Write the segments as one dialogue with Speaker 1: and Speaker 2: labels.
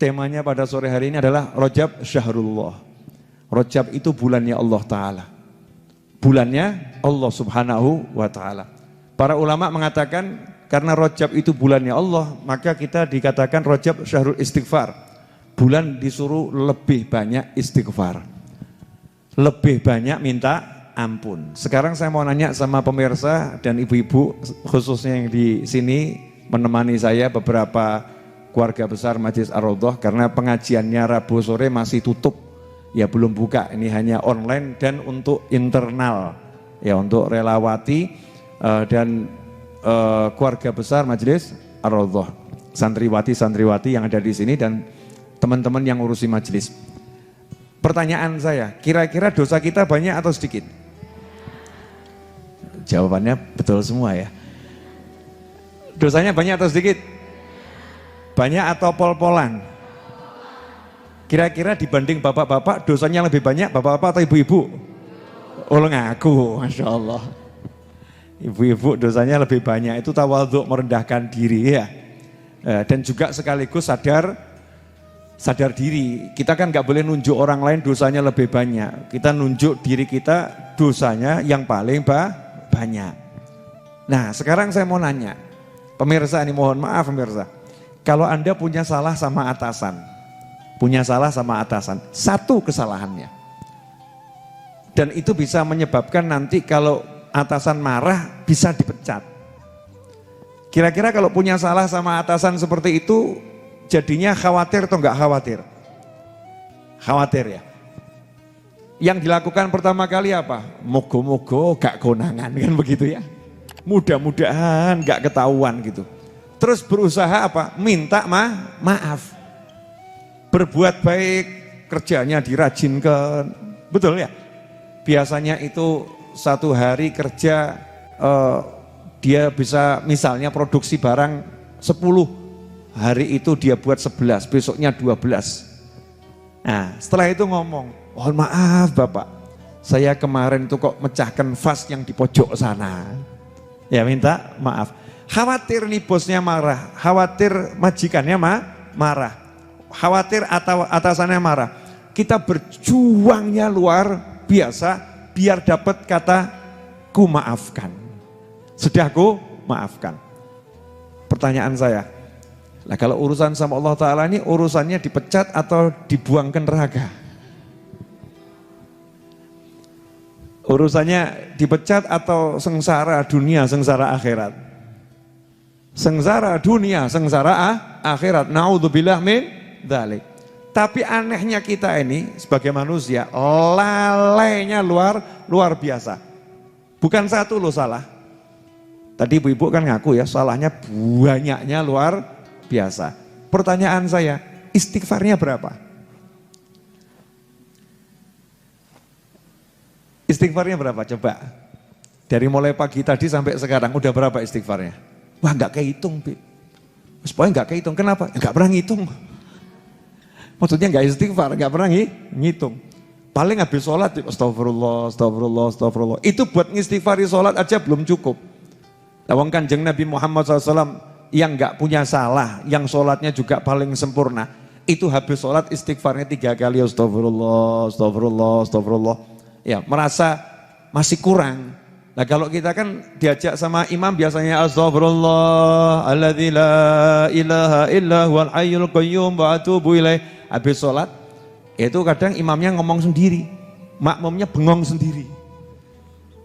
Speaker 1: temanya pada sore hari ini adalah Rajab Syahrullah. Rajab itu bulannya Allah Ta'ala. Bulannya Allah Subhanahu wa Ta'ala. Para ulama mengatakan karena Rajab itu bulannya Allah, maka kita dikatakan Rajab Syahrul Istighfar. Bulan disuruh lebih banyak istighfar. Lebih banyak minta ampun. Sekarang saya mau nanya sama pemirsa dan ibu-ibu khususnya yang di sini menemani saya, beberapa keluarga besar Majelis Ar-Raudhah, karena pengajiannya Rabu sore masih tutup. Ya belum buka, ini hanya online dan untuk internal. Ya untuk relawati dan keluarga besar Majelis Ar-Raudhah, santriwati-santriwati yang ada di sini dan teman-teman yang ngurusi majelis. Pertanyaan saya, kira-kira dosa kita banyak atau sedikit? Jawabannya betul semua ya. Dosanya banyak atau sedikit? Banyak atau pol-polan? Kira-kira dibanding bapak-bapak dosanya lebih banyak bapak-bapak atau ibu-ibu? Oh ngaku, Masya Allah. Ibu-ibu dosanya lebih banyak, itu tawadhu, merendahkan diri ya. Dan juga sekaligus sadar diri. Kita kan nggak boleh nunjuk orang lain dosanya lebih banyak. Kita nunjuk diri kita dosanya yang paling banyak. Nah sekarang saya mau nanya, pemirsa ini mohon maaf pemirsa. Kalau Anda punya salah sama atasan, satu kesalahannya, dan itu bisa menyebabkan nanti kalau atasan marah bisa dipecat. Kira-kira kalau punya salah sama atasan seperti itu, jadinya khawatir atau enggak khawatir? Khawatir ya. Yang dilakukan pertama kali apa? Mogo-mogo gak konangan, kan begitu ya. Mudah-mudahan gak ketahuan gitu. Terus berusaha apa? Minta maaf. Berbuat baik, kerjanya dirajinkan. Betul ya? Biasanya itu satu hari kerja dia bisa misalnya produksi barang 10, hari itu dia buat 11, besoknya 12. Nah setelah itu ngomong, mohon maaf Bapak, saya kemarin itu kok mecahkan vas yang di pojok sana. Ya minta maaf. Khawatir nih bosnya marah, khawatir majikannya marah, khawatir atau atasannya marah. Kita berjuangnya luar biasa biar dapat kata ku maafkan. Sudah ku maafkan. Pertanyaan saya, nah kalau urusan sama Allah Ta'ala ini urusannya dipecat atau dibuang ke neraka? Urusannya dipecat atau sengsara dunia, sengsara akhirat? Sengsara dunia, sengsara akhirat. Naudzubillah min dzalik. Tapi anehnya kita ini sebagai manusia, lalainya luar biasa. Bukan satu loh salah. Tadi ibu-ibu kan ngaku ya, salahnya banyaknya luar biasa. Pertanyaan saya, istighfarnya berapa? Istighfarnya berapa? Coba. Dari mulai pagi tadi sampai sekarang udah berapa istighfarnya? Wah nggak kehitung, Bi. Pokoknya nggak kehitung. Kenapa? Nggak pernah ngitung. Maksudnya nggak istighfar, nggak pernah ngitung. Paling habis sholat, astagfirullah, astagfirullah, astagfirullah. Itu buat ngistighfari sholat aja belum cukup. Lawang Kanjeng Nabi Muhammad SAW yang nggak punya salah, yang sholatnya juga paling sempurna, itu habis sholat istighfarnya 3 kali, astagfirullah, astagfirullah, astagfirullah. Ya merasa masih kurang. Nah kalau kita kan diajak sama imam biasanya astagfirullah, alladzi la ilaha illa huwal hayyul qayyum wa atubu ilaih. Habis sholat, itu kadang imamnya ngomong sendiri, makmumnya bengong sendiri,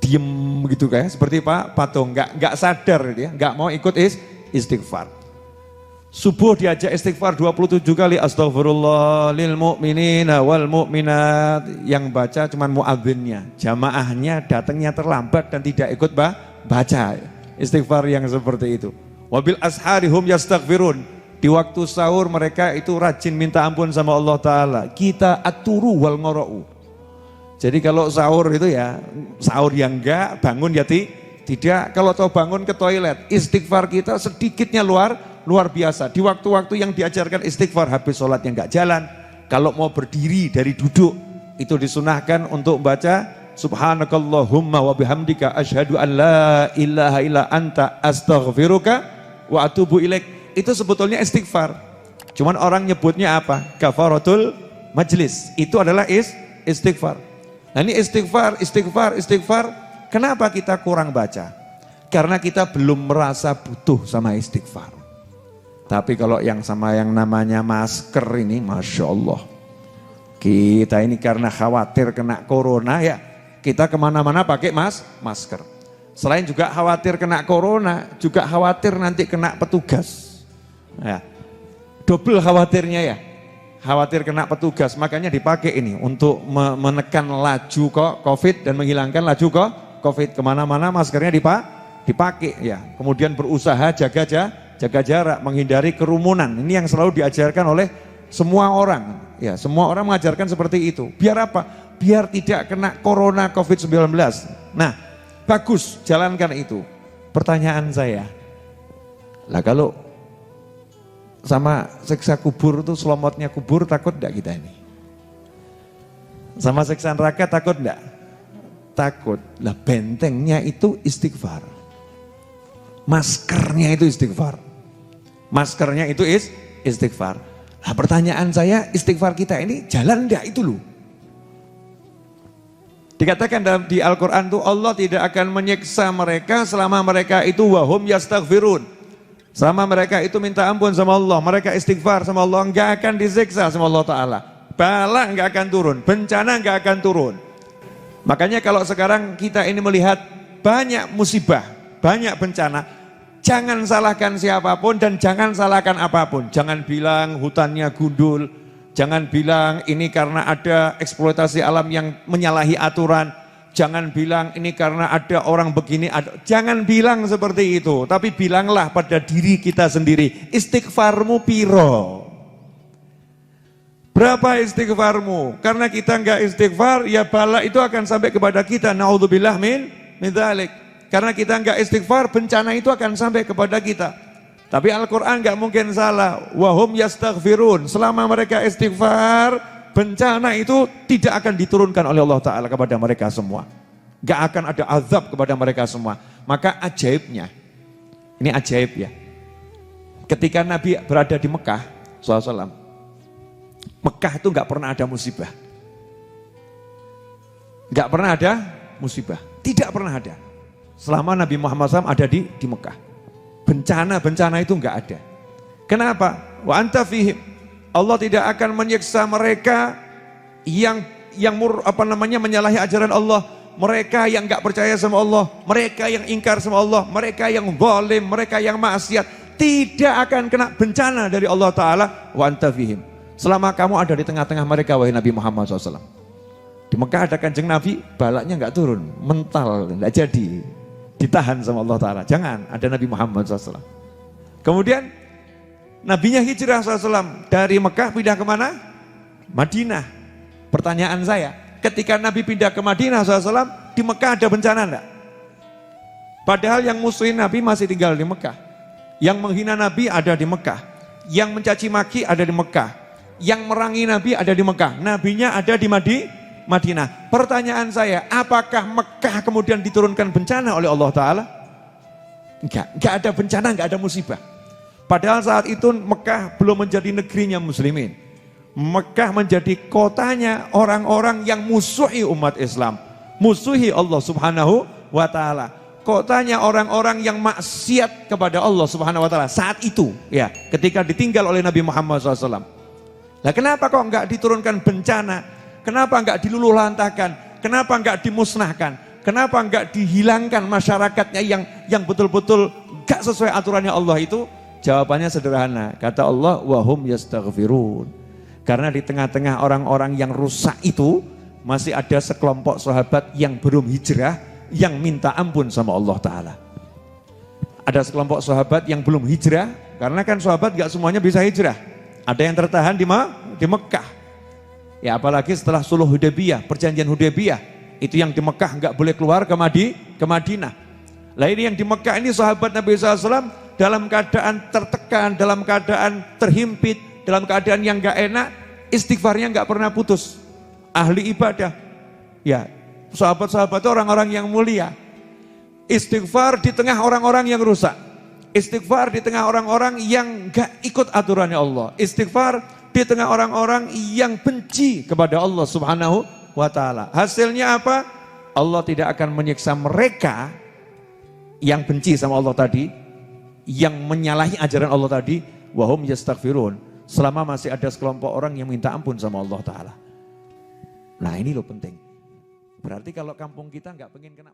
Speaker 1: diem gitu kayak seperti Pak Patung, nggak sadar dia, nggak mau ikut istighfar. Subuh diajak istighfar 27 kali, astaghfirullah lil mu'minina wal mu'minat. Yang baca cuman muadzinnya, jamaahnya datangnya terlambat dan tidak ikut baca istighfar yang seperti itu. Wabil asharihum yastaghfirun. Di waktu sahur mereka itu rajin minta ampun sama Allah Ta'ala. Kita aturu wal ngora'u. Jadi kalau sahur itu ya, sahur yang enggak, bangun ya tidak. Kalau tahu bangun ke toilet, istighfar kita sedikitnya luar biasa. Di waktu-waktu yang diajarkan istighfar, habis sholat yang enggak jalan. Kalau mau berdiri dari duduk, itu disunahkan untuk baca subhanakallahumma wa bihamdika asyhadu an la ilaha illa anta astaghfiruka wa atubu ilaik. Itu sebetulnya istighfar. Cuman orang nyebutnya apa? Kafaratul majlis. Itu adalah istighfar. Nah ini istighfar. Kenapa kita kurang baca? Karena kita belum merasa butuh sama istighfar. Tapi kalau yang sama yang namanya masker ini, Masya Allah. Kita ini karena khawatir kena corona ya, kita kemana-mana pakai masker. Selain juga khawatir kena corona, juga khawatir nanti kena petugas. Ya, double khawatirnya ya, khawatir kena petugas. Makanya dipakai ini untuk menekan laju COVID dan menghilangkan laju COVID. Kemana-mana maskernya dipakai ya. Kemudian berusaha jaga jarak, menghindari kerumunan. Ini yang selalu diajarkan oleh semua orang. Ya, semua orang mengajarkan seperti itu. Biar apa? Biar tidak kena corona COVID-19. Nah, bagus, jalankan itu. Pertanyaan saya, lah kalau sama siksa kubur itu selomotnya kubur, takut enggak kita ini? Sama siksa neraka takut enggak? Takut. Lah bentengnya itu istighfar. Maskernya itu istighfar. Maskernya itu istighfar. Nah pertanyaan saya, istighfar kita ini jalan enggak itu loh. Dikatakan di Al-Quran tuh Allah tidak akan menyiksa mereka selama mereka itu wahum yastaghfirun. Selama mereka itu minta ampun sama Allah, mereka istighfar sama Allah, enggak akan disiksa sama Allah Ta'ala. Bala enggak akan turun, bencana enggak akan turun. Makanya kalau sekarang kita ini melihat banyak musibah, banyak bencana, jangan salahkan siapapun dan jangan salahkan apapun. Jangan bilang hutannya gundul, jangan bilang ini karena ada eksploitasi alam yang menyalahi aturan, jangan bilang ini karena ada orang begini, jangan bilang seperti itu. Tapi bilanglah pada diri kita sendiri, istighfarmu piro? Berapa istighfarmu? Karena kita enggak istighfar, ya bala itu akan sampai kepada kita. Naudzubillah min dzalik. Karena kita enggak istighfar, bencana itu akan sampai kepada kita. Tapi Al-Quran enggak mungkin salah. Wahum yastaghfirun. Selama mereka istighfar, bencana itu tidak akan diturunkan oleh Allah Ta'ala kepada mereka semua. Enggak akan ada azab kepada mereka semua. Maka ajaibnya, ini ajaib ya. Ketika Nabi berada di Mekah, SAW, Mekah itu enggak pernah ada musibah. Enggak pernah ada musibah. Tidak pernah ada. Selama Nabi Muhammad SAW ada di Mekah. Bencana-bencana itu enggak ada. Kenapa? Wa anta fihim. Allah tidak akan menyiksa mereka yang menyalahi ajaran Allah, mereka yang enggak percaya sama Allah, mereka yang ingkar sama Allah, mereka yang zalim, mereka yang maksiat, tidak akan kena bencana dari Allah Ta'ala. Wa anta fihim. Selama kamu ada di tengah-tengah mereka, wahai Nabi Muhammad SAW. Di Mekah ada Kanjeng Nabi, balaknya enggak turun, mental, enggak jadi. Ditahan sama Allah Ta'ala. Jangan, ada Nabi Muhammad SAW. Kemudian Nabinya hijrah SAW dari Mekah pindah kemana? Madinah. Pertanyaan saya, ketika Nabi pindah ke Madinah SAW, di Mekah ada bencana enggak? Padahal yang musuhin Nabi masih tinggal di Mekah. Yang menghina Nabi ada di Mekah. Yang mencaci maki ada di Mekah. Yang merangi Nabi ada di Mekah. Nabinya ada di Madinah. Pertanyaan saya, apakah Mekah kemudian diturunkan bencana oleh Allah Ta'ala? Enggak ada bencana, enggak ada musibah. Padahal saat itu Mekah belum menjadi negerinya muslimin. Mekah menjadi kotanya orang-orang yang musuhi umat Islam. Musuhi Allah Subhanahu wa Ta'ala. Kotanya orang-orang yang maksiat kepada Allah Subhanahu wa Ta'ala saat itu, ya, ketika ditinggal oleh Nabi Muhammad SAW. Nah, kenapa kok enggak diturunkan bencana? Kenapa enggak diluluhlantahkan? Kenapa enggak dimusnahkan? Kenapa enggak dihilangkan masyarakatnya yang betul-betul enggak sesuai aturannya Allah itu? Jawabannya sederhana. Kata Allah, wahum yastaghfirun. Karena di tengah-tengah orang-orang yang rusak itu masih ada sekelompok sahabat yang belum hijrah, yang minta ampun sama Allah Ta'ala. Ada sekelompok sahabat yang belum hijrah, karena kan sahabat enggak semuanya bisa hijrah. Ada yang tertahan di Mekah. Ya apalagi setelah Sulh Hudaybiyah, perjanjian Hudaybiyah, itu yang di Mekah enggak boleh keluar ke Madinah. Lah ini yang di Mekah ini sahabat Nabi SAW dalam keadaan tertekan, dalam keadaan terhimpit, dalam keadaan yang enggak enak, istighfarnya enggak pernah putus. Ahli ibadah. Ya, sahabat-sahabat itu orang-orang yang mulia. Istighfar di tengah orang-orang yang rusak. Istighfar di tengah orang-orang yang gak ikut aturannya Allah. Istighfar di tengah orang-orang yang benci kepada Allah Subhanahu wa ta'ala. Hasilnya apa? Allah tidak akan menyiksa mereka yang benci sama Allah tadi, yang menyalahi ajaran Allah tadi, wahum yastaghfirun, selama masih ada sekelompok orang yang minta ampun sama Allah ta'ala. Nah ini loh penting. Berarti kalau kampung kita gak pengen kena